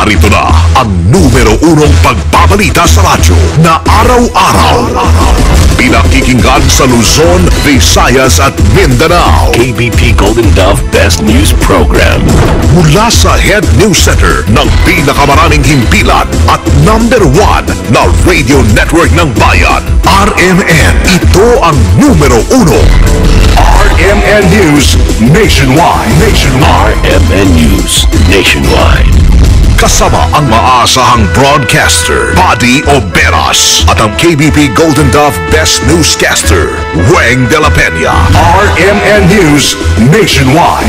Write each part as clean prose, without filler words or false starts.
Narito na ang numero 1 pagbabalita sa radyo na araw-araw. Pinakikinggan sa Luzon, Visayas at Mindanao. KBP Golden Dove Best News Program. Mula sa Head News Center ng pinakamaraming himpilan at number 1 na radio network ng bayan, RMN. Ito ang numero 1. RMN News Nationwide. RMN News Nationwide. Kasama ang maasahang broadcaster, Buddy Oberas, at ang KBP Golden Dove Best Newscaster, Weng de la Peña. RMN News Nationwide.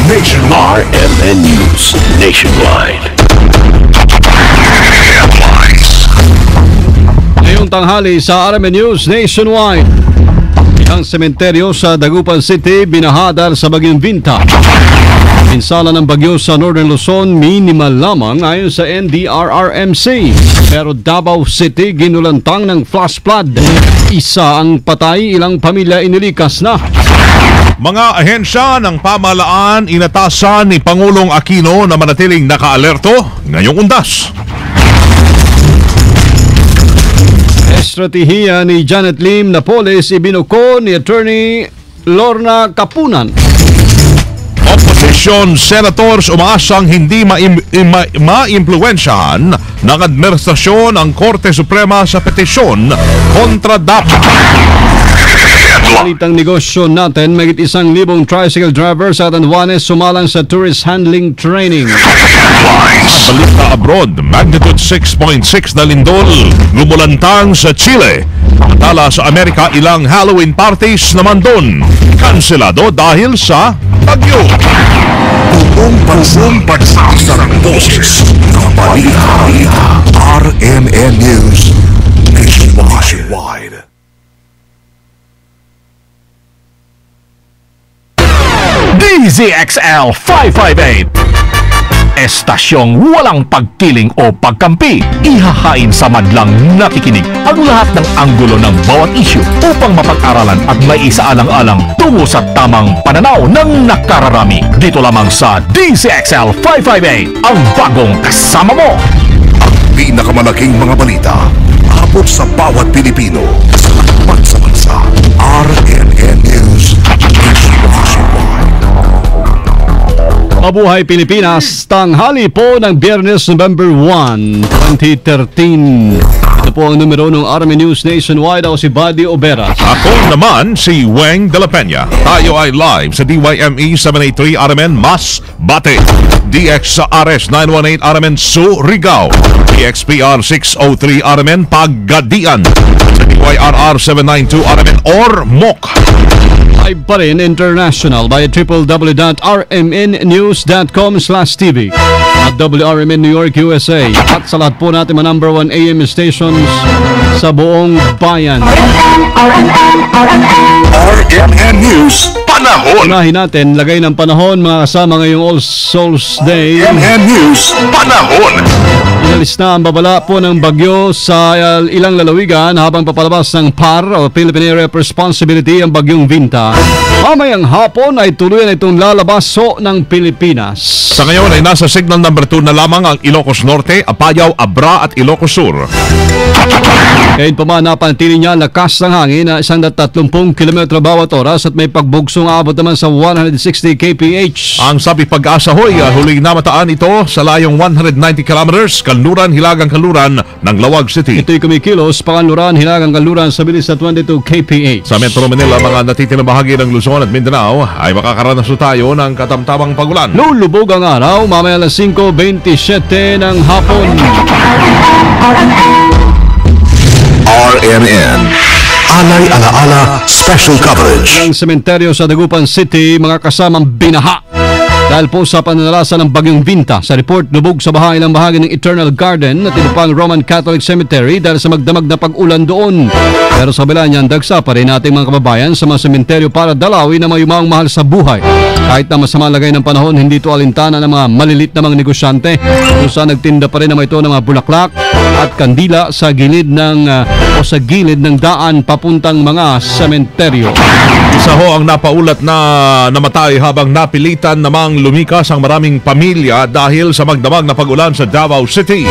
RMN News Nationwide. Headlines. Ngayong tanghali sa RMN News Nationwide, ang sementeryo sa Dagupan City binahadal sa bagyong Vinta. Pinsala ng bagyo sa Northern Luzon minimal lamang ayon sa NDRRMC. Pero Davao City ginulantang ng flash flood. Isa ang patay, ilang pamilya inilikas na. Mga ahensya ng pamahalaan inatasan ni Pangulong Aquino na manatiling nakaalerto ngayong undas. Estratehiya ni Janet Lim Napoles ibinuko ni Attorney Lorna Kapunan. Opposition senators umaasang hindi maimpluwensyahan ng administrasyon ang Korte Suprema sa petisyon kontra DAPA. Balitang negosyo natin, mahigit 1,000 tricycle drivers sa Tanduanes sumalang sa tourist handling training. Balita abroad, magnitude 6.6 na lindol lumulantang sa Chile. Tala sa Amerika, ilang Halloween parties naman doon kanselado dahil sa bagyo. Buong bansa ng boses ng balita. RMN News Nationwide. DZXL 558. Estasyong walang pagkiling o pagkampi. Ihahain sa madlang nakikinig ang lahat ng anggulo ng bawat issue upang mapag-aralan at maisaalang-alang tungo sa tamang pananaw ng nakararami. Dito lamang sa DZXL 558, ang bagong kasama mo. Ang pinakamalaking mga balita abot sa bawat Pilipino sa lakman sa bansa. RMN News Nationwide. Mabuhay Pilipinas, tanghali po ng Biyernes, November 1, 2013. Ito po ang numero ng RMN News Nationwide. Ako si Buddy Oberas. Ako naman si Weng de la Peña. Tayo ay live sa DYME 783 RMN Masbate, DX sa RS 918 RMN Surigao, DXPR 603 RMN Pagadian, sa DYRR 792 RMN Ormoc. Live pa rin international by www.rmnnews.com/tv at WRMN New York, USA. At sa lahat po natin mga number 1 AM stations sa buong bayan. RMN News Panahon. Unahin natin, lagay ng panahon mga kasama ngayong All Souls Day. RMN News Panahon. Inalis na ang babala po ng bagyo sa ilang lalawigan habang papalabas ng PAR o Philippine Area of Responsibility ang bagyong Vinta. Mamayang hapon ay tuloy na itong lalabaso ng Pilipinas. Sa ngayon ay nasa signal number 2 na lamang ang Ilocos Norte, Apayao, Abra at Ilocos Sur. Kahit pa man napanatili niya lakas ng hangin na 130 km bawat oras at may pagbugsong aabot naman sa 160 kph. Ang sabi Pag-asa Hoy, huling namataan ito sa layong 190 kilometers, Kanluran, Hilagang Kanluran ng Lawag City. Ito'y kumikilos, Pakanluran, Hilagang Kanluran sa bilis sa 22 kph. Sa Metro Manila, mga natitirang bahagi ng Luzon at Mindanao ay makakaranas tayo ng katamtamang pagulan. Lulubog ang araw, mamaya alas 5:27 ng hapon. RMN Alay Alaala Special Coverage. Ang sementeryo sa Dagupan City, mga kasamang binaha dahil po sa pananalasa ng bagyong Vinta. Sa report, lubog sa baha ilang bahagi ng Eternal Garden at tinupang Roman Catholic Cemetery dahil sa magdamag na pag-ulan doon. Pero sa kabila niyan, dagsa pa rin ating mga kababayan sa mga sementeryo para dalawin na mayumang mahal sa buhay. Kahit na masama lagay ng panahon, hindi ito alintana ng mga malilit na mga negosyante kung saan nagtinda pa rin naman ito ng mga bulaklak, at kandila sa gilid ng sa gilid ng daan papuntang mga sementeryo. Isa ho ang napaulat na namatay habang napilitan namang lumikas ang maraming pamilya dahil sa magdamag na pag-ulan sa Davao City.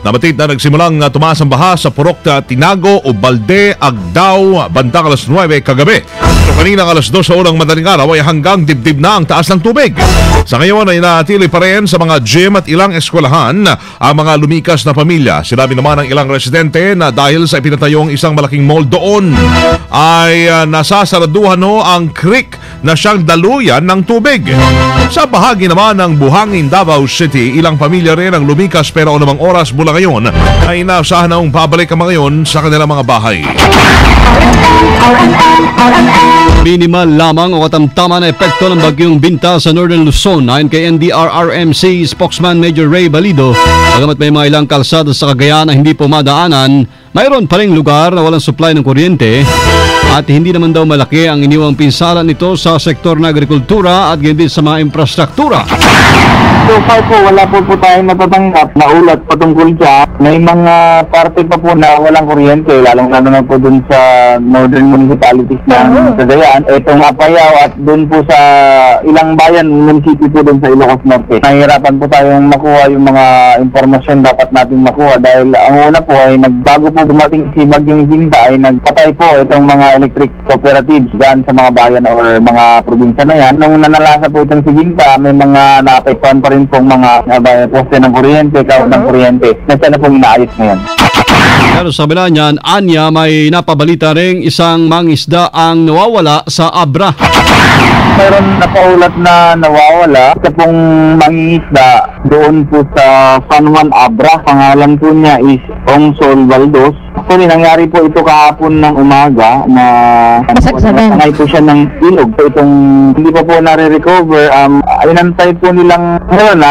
Nabatid na nagsimulang tumaas ang baha sa Purok Tinago, Ubalde, Agdao, bandang alas 9 kagabi. So kanina alas 2 sa unang madaling araw ay hanggang dibdib na ang taas ng tubig. Sa ngayon ay natili pa rin sa mga gym at ilang eskwelahan ang mga lumikas na pamilya. Sinabi naman ng ilang residente na dahil sa ipinatayong isang malaking mall doon ay nasasaraduhan ho ang creek na siyang daluyan ng tubig. Sa bahagi naman ng Buhangin, Davao City, ilang pamilya rin ang lumikas pero anumang oras mula ngayon ay inaasahan na pabalik ang mga ngayon sa kanilang mga bahay. Minimal lamang o katamtaman na epekto ng bagyong Binta sa Northern Luzon. Ayon kay NDRRMC spokesman Major Ray Balido, bagamat may mga ilang kalsada sa Cagayan na hindi pumadaanan, mayroon pa ring lugar na walang supply ng kuryente at hindi naman daw malaki ang iniwang pinsala nito sa sektor ng agrikultura at ganyan din sa mga infrastruktura. So far po, wala po tayong natatanggap na ulat patungkol siya. May mga parte pa po na walang kuryente, lalong-lalo na po dun sa northern municipalities ng Cagayan. Itong Apayao at dun po sa ilang bayan, municipio po dun sa Ilocos Norte. Nahihirapan po tayong makuha yung mga impormasyon dapat natin makuha dahil ang una po ay nagbago po dumating si Bagyong Binta ay nagpatay po itong mga electric cooperatives dyan sa mga bayan or mga probinsya na yan. Nung nanalasa po itong si Binta, may mga naapektuhan pa rin pong mga poste ng kuryente, kaon ng kuryente na siya na pong inaayos ngayon. Pero sa kabila niyan, anya may napabalita ring isang mangisda ang nawawala sa Abra. Mayroon napaulat na nawawala. Isa pong mangingisda doon po sa San Juan Abra. Pangalan po niya is Ong-Sol Baldos. Actually, nangyari po ito kahapon ng umaga na nasangay po siya ng ilog. So, itong hindi pa po nare-recover. Inantay po nilang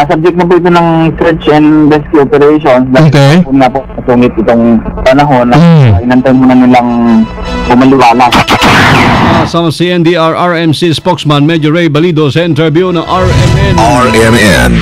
subject na po ito ng search and rescue operations. Okay. Dahil po na po natungit itong panahon na inantay muna nilang bumaliwala. Sama si NDRRMC spokesman Major Ray Balido sa interview ng RMN. RMN.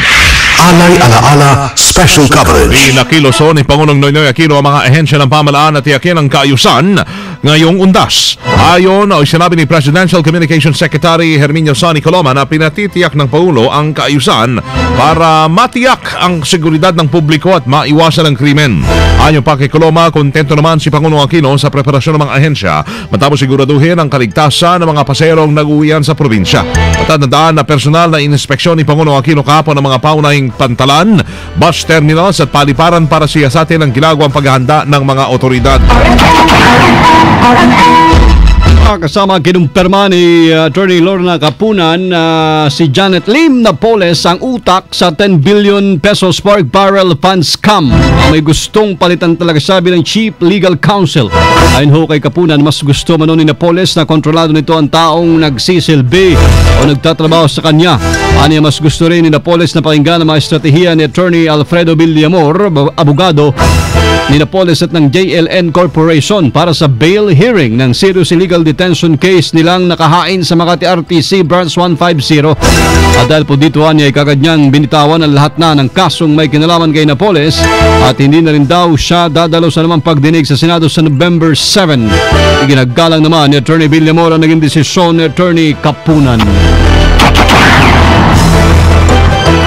Alay Alaala Special Coverage. Pinakiloso ni Pangulong Noynoy Aquino ang mga ahensya ng pamahalaan at tiyakin ang kaayusan ngayong undas. Ayon o sinabi ni Presidential Communications Secretary Herminio Sani Coloma na pinatitiyak ng Pangulo ang kaayusan para matiyak ang seguridad ng publiko at maiwasan ang krimen. Ayon pa kay Coloma, kontento naman si Pangulong Aquino sa preparasyon ng mga ahensya matapos siguraduhin ang kaligtasan ng mga paserong nag-uwian sa probinsya. Matandaan na personal na inspeksyon ni Pangulong Aquino kahapon ng mga paunahing pantalan, bus terminals at paliparan para siyasatin ang ginagawang paghahanda ng mga otoridad. Kasama kinumpirma ni Attorney Lorna Kapunan si Janet Lim Napoles ang utak sa 10 billion pesos pork barrel fund scam. May gustong palitan talaga, sabi ng Chief Legal Counsel. Ayon ho kay Kapunan, mas gusto man ni Napoles na kontrolado nito ang taong nagsisilbi o nagtatrabaho sa kanya. Aniya mas gusto rin ni Napoles na pakinggan ang mga estratehiya ni Attorney Alfredo Villamor, abogado ni Napoles at ng JLN Corporation para sa bail hearing ng serious illegal detention case nilang nakahain sa Makati RTC Branch 150. At dahil po dito ay kagad niyang binitawan ang lahat na ng kasong may kinalaman kay Napoles at hindi na rin daw siya dadalo sa namang pagdinig sa Senado sa November 7. Iginagalang naman ni Attorney Villamor ang naging desisyon ni Attorney Kapunan.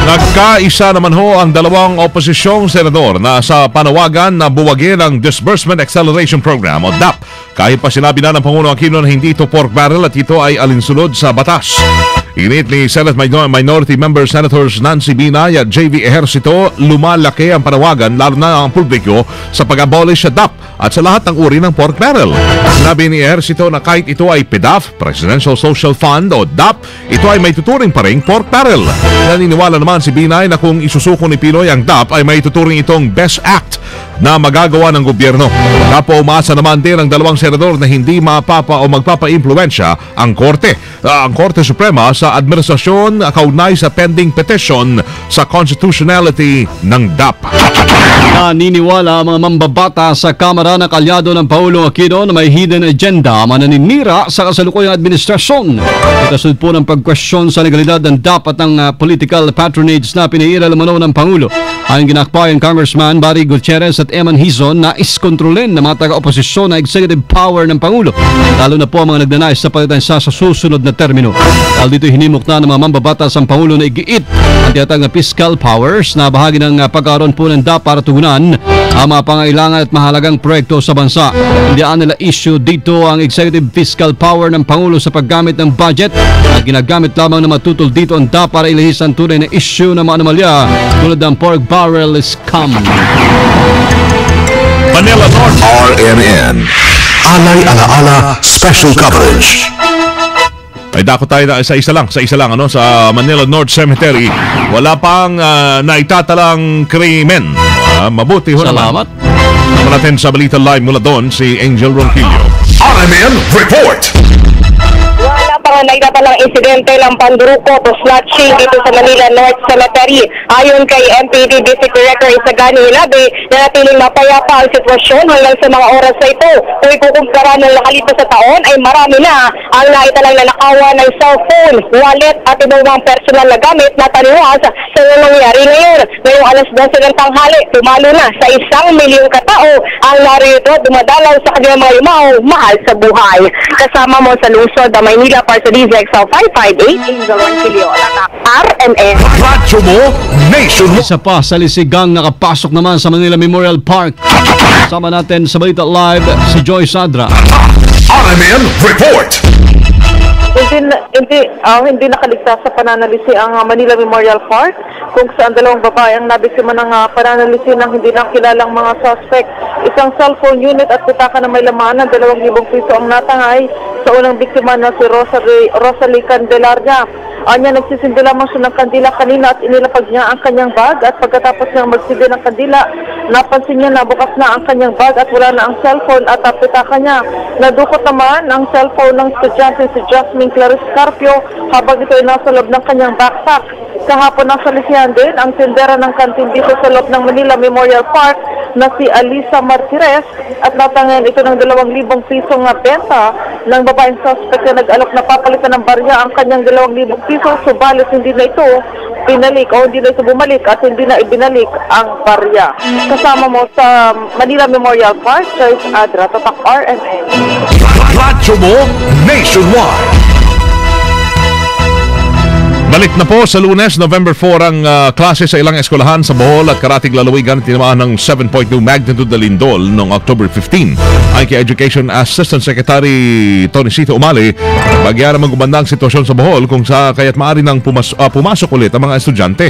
Nagkaisa naman ho ang dalawang opozisyong senador na sa panawagan na buwagin ang Disbursement Acceleration Program o DAP kahit pa sinabi na ng Pangulong Aquino na hindi ito pork barrel at ito ay alinsunod sa batas. Init ni Senate Minority Member Senators Nancy Binay at JV Ejercito, lumalaki ang panawagan lalo na ang publiko sa pag-abolish sa DAP at sa lahat ng uri ng pork barrel. Sinabi ni Ejercito na kahit ito ay PDAF, Presidential Social Fund o DAP, ito ay may tuturing pa ring pork barrel. Naniniwala naman si Binay na kung isusuko ni Pinoy ang DAP ay may tuturing itong Best Act na magagawa ng gobyerno. Kapo umasa naman din ang dalawang senador na hindi mapapa o magpapa-impluensya ang Korte Suprema sa administrasyon kaugnay sa pending petition sa constitutionality ng DAP. Naniniwala ang mga mambabata sa Kamara Ikumpara ng kalyado ng Pangulong Aquino na may hidden agenda mananinira sa kasalukuyang administrasyon. Itasunod po ng pagkwestiyon sa legalidad ng dapat ng political patronage na piniiral umano ng Pangulo. Ayon ginakbayan Congressman Barry Gutierrez at Eman Hizon na iskontrolin ng mga taga-oposisyon na executive power ng Pangulo, lalo na po ang mga nagnanais sa palitan sa susunod na termino. Dahil dito hinimok na ng mga mambabatas ang Pangulo na igiit ang tinatawag na fiscal powers na bahagi ng pagkaroon po ng DAP para tugunan ang mga pangailangan at mahalagang proyekto sa bansa. Hindi nila issue dito ang executive fiscal power ng Pangulo sa paggamit ng budget na ginagamit lamang na matutol dito ang DAP para ilihis ang tunay na issue ng mga anomalya tulad ng pork barrel scam. Manila North RMN. Alay Alaala Special Coverage. Ay dako tayo na sa isa lang sa Manila North Cemetery. Wala pang naitatalang krimen. Mabuti ho naman. Salamat. Naman natin sa Balita Live mula doon si Angel Ronquillo. RMN Report. Wala pa nga naitatalang insidente ng pandurukot o snatching dito sa Manila North Cemetery. Ayon kay MPD District Director Isagani Hilabe, nanatiling mapayapa ang sitwasyon hanggang sa mga oras na ito. Kung ikukumpara ng nakalipas sa taon ay marami na ang naitalang nanakawan ng cellphone, wallet at ibang mga personal na gamit na taniwas sa nangyari ngayon. Ngayong alas 12 ng tanghali, tumalo na sa 1 milyong katao ang narito dumadalaw sa kanilang mga yumaw, mahal sa buhay. Kasama mo sa lungsod na Maynila para sa DZXL 558, Angel Ronquillo, RMN. Radyo mo Nationwide. Isa pa sa lisigang nakapasok naman sa Manila Memorial Park. Sama natin sa Balita Live si Joy Sadra. RMN Report. Hindi nakaligtas sa pananalisi ang Manila Memorial Park kung saan dalawang babae ang nabiktima ng pananalisi ng hindi nakilalang mga suspect. Isang cellphone unit at butaka na may laman ng 2,000 piso ang natangay sa unang biktima na si Rosalie Candelaria. Anya, nagsisindi lamang siya ng kandila kanina at inilapag niya ang kanyang bag at pagkatapos niyang magsindi ng kandila, napansin niya na bukas na ang kanyang bag at wala na ang cellphone at pitaka niya. Nadukot naman ang cellphone ng estudyante si Jasmine Clarice Carpio habang ito ay nasa loob ng kanyang backpack. Kahapon nasa lisihan din ang tindera ng kantin dito sa loob ng Manila Memorial Park na si Alisa Martires at natangayan ito ng 2,000 pisong benta ng babaeng suspect na nag-alok na papalitan ng barya ang kanyang 2,000 piso, subalit hindi na ito pinalik o hindi na ito bumalik at hindi na ibinalik ang barya. Kasama mo sa Manila Memorial Park, Joyce Adra, Tatak RMN. Radyo mo Nationwide. Balik na po sa Lunes, November 4 ang klase sa ilang eskwelahan sa Bohol at Karatig Lalawigan tinamaan ng 7.2 magnitude na lindol noong October 15. Ayon kay Education Assistant Secretary Tony Cito Umali, bagya namang gumanda ang sitwasyon sa Bohol kung sa kaya't maaari nang pumasok ulit ang mga estudyante.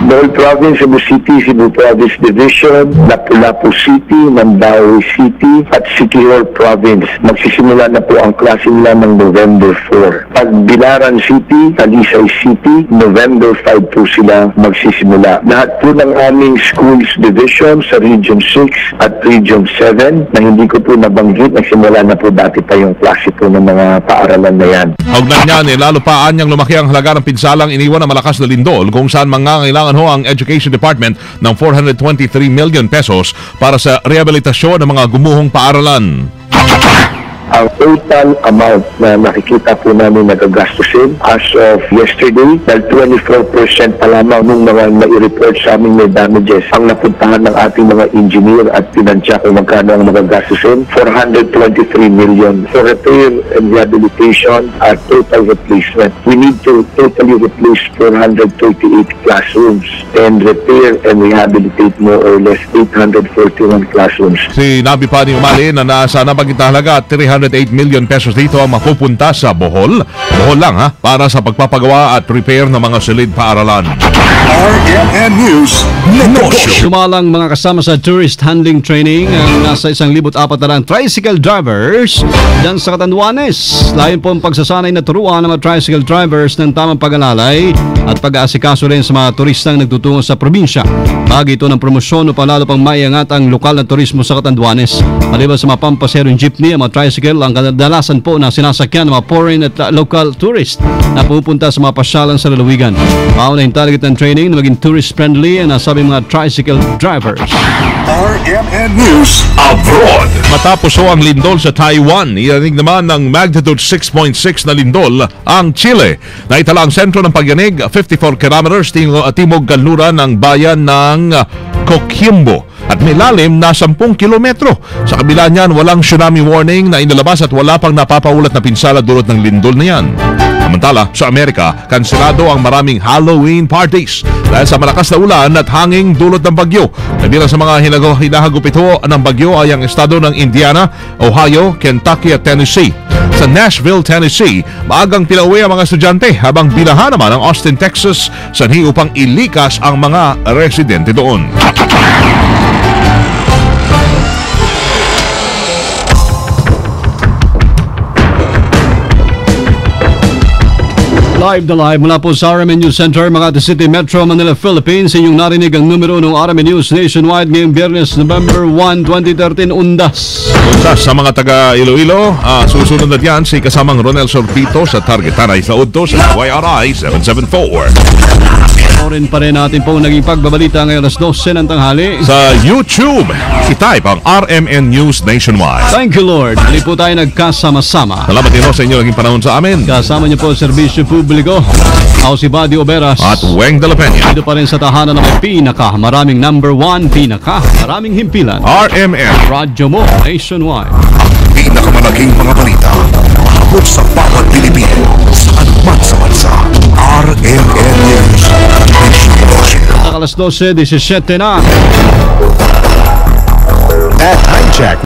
Bohol Province, Cebu City, Cebu Province Division, Lapu-Lapu City, Mandaue City, at Siquijor Province. Magsisimula na po ang klase nila ng November 4. Pagbilaran City, Talisay City, November 5 po sila magsisimula. Lahat po ng aming schools division sa Region 6 at Region 7 na hindi ko po nabanggit, nagsimula na po dati pa yung klase po ng mga paaralan na yan. Kaugnay niyan, lalo pa anyang lumaki ang halaga ng pinsalang iniwan na malakas na lindol kung saan mangangailangan ang Education Department ng 423 million pesos para sa rehabilitasyon ng mga gumuhong paaralan. Ang total amount na nakikita po namin nagagastusin as of yesterday, dahil 24% pa lamang nung mga nai-report sa aming may damages ang napuntahan ng ating mga engineer at pinansya kung magkano ang magagastusin, 423 million. For repair and rehabilitation at total replacement, we need to totally replace 438 classrooms and repair and rehabilitate more or less 841 classrooms. Si Nabi pa ni Umali na nasa nabagitang halaga 308 million pesos dito ang mapupunta sa Bohol. Bohol lang para sa pagpapagawa at repair ng mga silid paaralan. RMN News Negosyo. Sumalang mga kasama sa tourist handling training ang nasa 1,400 tricycle drivers dyan sa Catanduanes. Layon po ang pagsasanay na turuan ng mga tricycle drivers ng tamang pag-alalay at pag-aasikaso rin sa mga turistang nagtutungo sa probinsya. Bahagi ito ng promosyon upang lalo pang maiangat ang lokal na turismo sa Catanduanes. Maliban sa mga pampaserong jeepney, mga tricycle, ang kadalasan po na sinasakyan ng mga foreign at local tourist na pupunta sa mga pasyalan sa lalawigan. Maunahing target ng training na maging tourist-friendly ang nasabing mga tricycle drivers. RMN News Abroad. Matapos ang lindol sa Taiwan, iyanig naman ng magnitude 6.6 na lindol ang Chile. Naitala ang sentro ng pagyanig 54 kilometers timog kanluran ng bayan ng Coquimbo at may lalim na 10 kilometro. Sa kabila niyan, walang tsunami warning na inilabas at wala pang napapaulat na pinsala dulot ng lindol na yan. Samantala, sa Amerika, kanselado ang maraming Halloween parties dahil sa malakas na ulan at hanging dulot ng bagyo. Kabilang sa mga hinahagupit ng bagyo ay ang estado ng Indiana, Ohio, Kentucky at Tennessee. Sa Nashville, Tennessee, maagang pinauwi ang mga estudyante habang binaha naman ang Austin, Texas sanhi upang ilikas ang mga residente doon. Live na live mula po sa RMN News Center, Makati City, Metro Manila, Philippines. Inyong narinig ang numero ng RMN News Nationwide ngayong Biyernes, November 1, 2013, undas. Sa mga taga Iloilo, susunod na diyan si kasamang Ronel Sorpito sa Target Tanay sa Udto sa YRI 774. Rin pa rin natin pong naging pagbabalita ngayon alas 12 ng tanghali. Sa YouTube, i-type ang RMN News Nationwide. Thank you, Lord. Muli po tayo nagkasama-sama. Salamat din sa inyo naging panahon sa amin. Kasama niyo po Serbisyo Publiko. Ako si Buddy Oberas. At Weng de la Peña. Dito pa rin sa tahanan ng may maraming number 1, maraming himpilan. RMN. Radyo mo Nationwide. Pinakamalaking mga balita abot sa bawat Pilipino saan man sa bansa. RMN News Nationwide. Alas 12, 17 na. At time check.